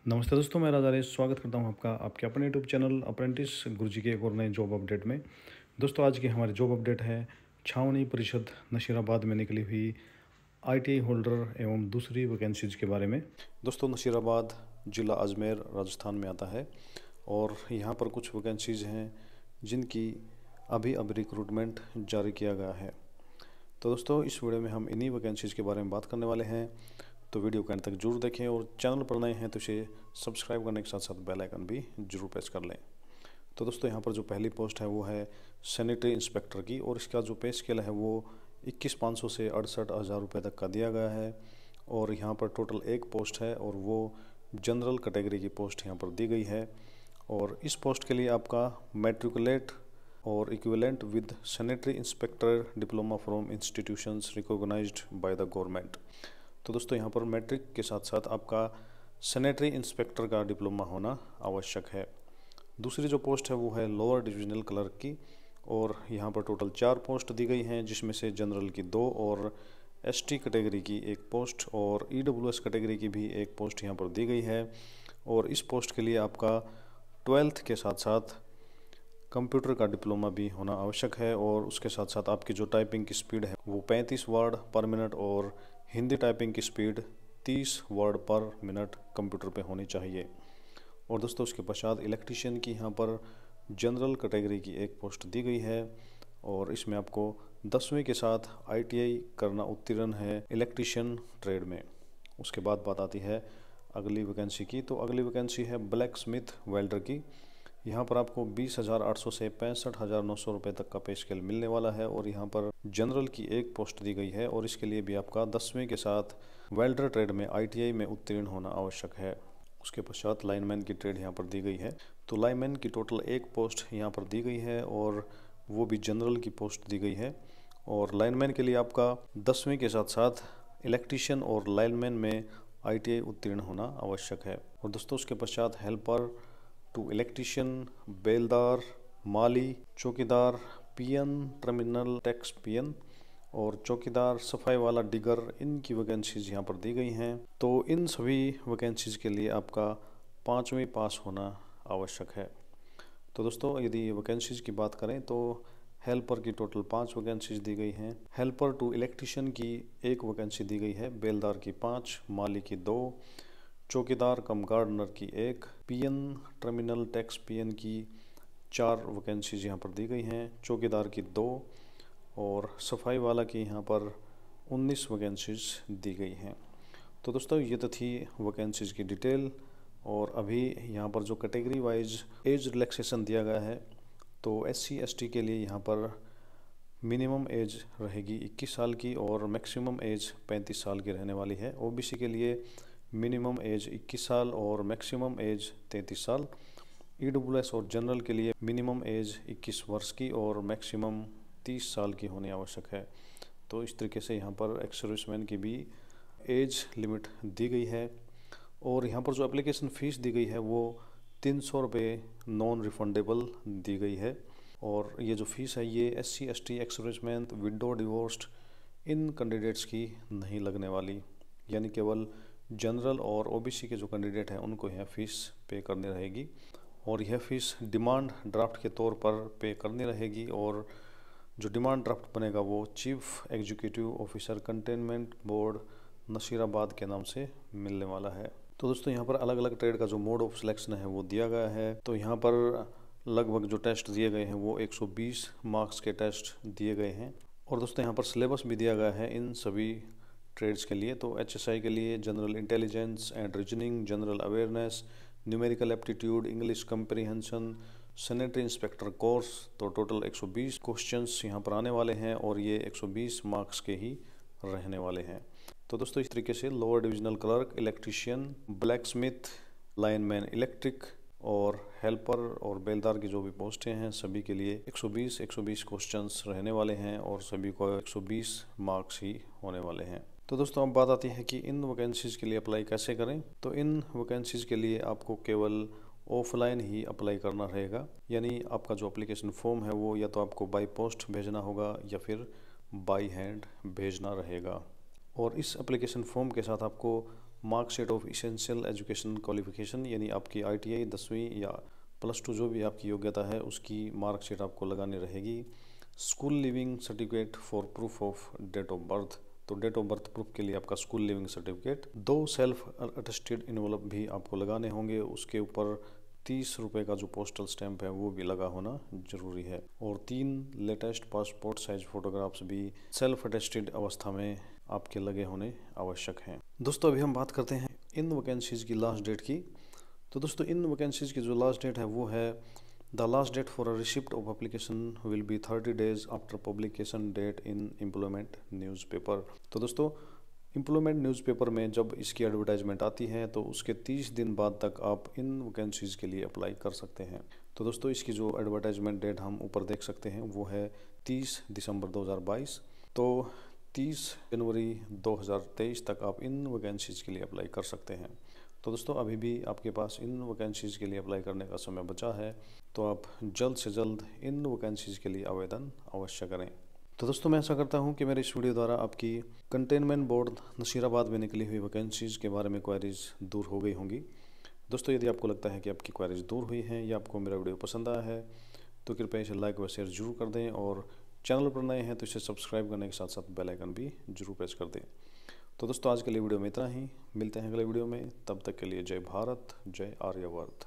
नमस्ते दोस्तों, मैं राजा रेस स्वागत करता हूं आपका आपके अपने यूट्यूब चैनल अप्रेंटिस गुरुजी के एक और नए जॉब अपडेट में। दोस्तों, आज की हमारी जॉब अपडेट है छावनी परिषद नशीराबाद में निकली हुई आईटीआई होल्डर एवं दूसरी वैकेंसीज के बारे में। दोस्तों, नशीराबाद ज़िला अजमेर राजस्थान में आता है और यहाँ पर कुछ वैकेंसीज हैं जिनकी अभी रिक्रूटमेंट जारी किया गया है। तो दोस्तों, इस वीडियो में हम इन्हीं वैकेंसीज के बारे में बात करने वाले हैं, तो वीडियो को अंत तक जरूर देखें और चैनल पर नए हैं तो इसे सब्सक्राइब करने के साथ साथ बेल आइकन भी जरूर प्रेस कर लें। तो दोस्तों, यहाँ पर जो पहली पोस्ट है वो है सैनिटरी इंस्पेक्टर की और इसका जो पे स्केल है वो 21,500 से 68,000 रुपये तक का दिया गया है। और यहाँ पर टोटल एक पोस्ट है और वो जनरल कैटेगरी की पोस्ट यहाँ पर दी गई है। और इस पोस्ट के लिए आपका मैट्रिकुलेट और equivalent with sanitary inspector diploma from institutions recognised by the government. तो दोस्तों, यहाँ पर मैट्रिक के साथ साथ आपका सैनिटरी इंस्पेक्टर का डिप्लोमा होना आवश्यक है। दूसरी जो पोस्ट है वो है लोअर डिविजनल क्लर्क की और यहाँ पर टोटल 4 पोस्ट दी गई हैं, जिसमें से जनरल की 2 और एसटी कैटेगरी की 1 पोस्ट और ईडब्ल्यूएस कैटेगरी की भी 1 पोस्ट यहाँ पर दी गई है। और इस पोस्ट के लिए आपका 12th के साथ साथ कंप्यूटर का डिप्लोमा भी होना आवश्यक है और उसके साथ साथ आपकी जो टाइपिंग की स्पीड है वो 35 वर्ड पर मिनट और हिंदी टाइपिंग की स्पीड 30 वर्ड पर मिनट कंप्यूटर पे होनी चाहिए। और दोस्तों, उसके पश्चात इलेक्ट्रीशियन की यहाँ पर जनरल कैटेगरी की 1 पोस्ट दी गई है और इसमें आपको 10वीं के साथ आईटीआई करना उत्तीर्ण है इलेक्ट्रीशियन ट्रेड में। उसके बाद बात आती है अगली वैकेंसी की। तो अगली वैकेंसी है ब्लैक स्मिथ वेल्डर की। यहाँ पर आपको 20,800 से 65,900 रुपये तक का पे स्केल मिलने वाला है और यहाँ पर जनरल की 1 पोस्ट दी गई है और इसके लिए भी आपका 10वीं के साथ वेल्डर ट्रेड में आईटीआई में उत्तीर्ण होना आवश्यक है। उसके पश्चात लाइनमैन की ट्रेड यहाँ पर दी गई है। तो लाइनमैन की टोटल 1 पोस्ट यहाँ पर दी गई है और वो भी जनरल की पोस्ट दी गई है। और लाइनमैन के लिए आपका 10वीं के साथ साथ इलेक्ट्रीशियन और लाइनमैन में आईटीआई उत्तीर्ण होना आवश्यक है। और दोस्तों, उसके पश्चात हेल्पर टू इलेक्ट्रीशियन, बेलदार, माली, चौकीदार, पीएन, टर्मिनल टैक्स पीएन और चौकीदार, सफाई वाला डिगर, इनकी वैकेंसीज यहाँ पर दी गई हैं। तो इन सभी वैकेंसीज के लिए आपका 5वीं पास होना आवश्यक है। तो दोस्तों, यदि वैकेंसीज की बात करें तो हेल्पर की टोटल 5 वैकेंसीज दी गई हैं। हेल्पर टू इलेक्ट्रीशियन की 1 वैकेंसी दी गई है, बेलदार की 5, माली की 2, चौकीदार कम गार्डनर की 1, पीएन टर्मिनल टैक्स पीएन की 4 वैकेंसीज यहाँ पर दी गई हैं, चौकीदार की 2 और सफाई वाला की यहाँ पर 19 वैकेंसीज दी गई हैं। तो दोस्तों, ये तो थी वैकेंसीज की डिटेल। और अभी यहाँ पर जो कैटेगरी वाइज एज रिलैक्सेशन दिया गया है, तो SC ST के लिए यहाँ पर मिनिमम एज रहेगी 21 साल की और मैक्सिमम एज 35 साल की रहने वाली है। OBC के लिए मिनिमम एज 21 साल और मैक्सिमम एज 33 साल। EWS और जनरल के लिए मिनिमम एज 21 वर्ष की और मैक्सिमम 30 साल की होनी आवश्यक है। तो इस तरीके से यहाँ पर एक्स सर्विसमैन की भी एज लिमिट दी गई है। और यहाँ पर जो एप्लीकेशन फ़ीस दी गई है वो 300 रुपये नॉन रिफंडेबल दी गई है। और ये जो फ़ीस है ये SC ST ex serviceman, widow, divorced इन कैंडिडेट्स की नहीं लगने वाली, यानी केवल जनरल और OBC के जो कैंडिडेट हैं उनको यह फ़ीस पे करनी रहेगी। और यह फ़ीस डिमांड ड्राफ्ट के तौर पर पे करनी रहेगी और जो डिमांड ड्राफ्ट बनेगा वो chief executive officer cantonment board Nasirabad के नाम से मिलने वाला है। तो दोस्तों, यहाँ पर अलग अलग ट्रेड का जो मोड ऑफ सिलेक्शन है वो दिया गया है। तो यहाँ पर लगभग जो टेस्ट दिए गए हैं वो 120 मार्क्स के टेस्ट दिए गए हैं। और दोस्तों, यहाँ पर सिलेबस भी दिया गया है इन सभी ट्रेड्स के लिए। तो HSI के लिए general intelligence and reasoning, general awareness, numerical aptitude, English comprehension, sanitary inspector course. तो टोटल 120 क्वेश्चंस यहाँ पर आने वाले हैं और ये 120 मार्क्स के ही रहने वाले हैं। तो दोस्तों, इस तरीके से lower divisional clerk, electrician, black Smith, lineman electric और हेल्पर और बेलदार की जो भी पोस्टें हैं सभी के लिए 120 क्वेश्चंस रहने वाले हैं और सभी को 120 मार्क्स ही होने वाले हैं। तो दोस्तों, अब बात आती है कि इन वैकेंसीज़ के लिए अप्लाई कैसे करें। तो इन वैकेंसीज़ के लिए आपको केवल ऑफलाइन ही अप्लाई करना रहेगा, यानी आपका जो एप्लीकेशन फॉर्म है वो या तो आपको बाय पोस्ट भेजना होगा या फिर बाय हैंड भेजना रहेगा। और इस एप्लीकेशन फॉर्म के साथ आपको marksheet of essential education qualification, यानी आपकी ITI 10वीं या +2 जो भी आपकी योग्यता है उसकी मार्कशीट आपको लगानी रहेगी। School living certificate for proof of date of birth, तो डेट ऑफ बर्थ प्रूफ के लिए आपका school living certificate. 2 self attested envelope भी आपको लगाने होंगे, उसके ऊपर 30 रुपये का जो पोस्टल स्टैंप है वो भी लगा होना जरूरी है। और 3 लेटेस्ट पासपोर्ट साइज फोटोग्राफ्स भी सेल्फ अटेस्टेड अवस्था में आपके लगे होने आवश्यक हैं। दोस्तों अभी हम बात करते हैं इन वैकेंसीज की लास्ट डेट की। तो दोस्तों इन वैकेंसीज की जो लास्ट डेट है वो है the last date for a receipt of application will be 30 days after publication date in employment newspaper. तो दोस्तों एम्प्लॉयमेंट न्यूज़पेपर में जब इसकी एडवर्टाइजमेंट आती है तो उसके 30 दिन बाद तक आप इन वैकेंसीज़ के लिए अप्लाई कर सकते हैं। तो दोस्तों इसकी जो एडवर्टाइजमेंट डेट हम ऊपर देख सकते हैं वो है 30 दिसंबर 2022। तो 30 जनवरी 2023 तक आप इन वैकेंसीज़ के लिए अप्लाई कर सकते हैं। तो दोस्तों अभी भी आपके पास इन वैकेंसीज़ के लिए अप्लाई करने का समय बचा है, तो आप जल्द से जल्द इन वैकेंसीज़ के लिए आवेदन अवश्य करें। तो दोस्तों मैं आशा करता हूं कि मेरे इस वीडियो द्वारा आपकी कंटेनमेंट बोर्ड नशीराबाद में निकली हुई वैकेंसीज़ के बारे में क्वेरीज दूर हो गई होंगी। दोस्तों यदि आपको लगता है कि आपकी क्वेरीज दूर हुई हैं या आपको मेरा वीडियो पसंद आया है तो कृपया इसे लाइक व शेयर जरूर कर दें, और चैनल पर नए हैं तो इसे सब्सक्राइब करने के साथ साथ बेल आइकन भी जरूर प्रेस कर दें। तो दोस्तों आज के लिए वीडियो में इतना ही, मिलते हैं अगले वीडियो में, तब तक के लिए जय भारत, जय आर्यवर्त।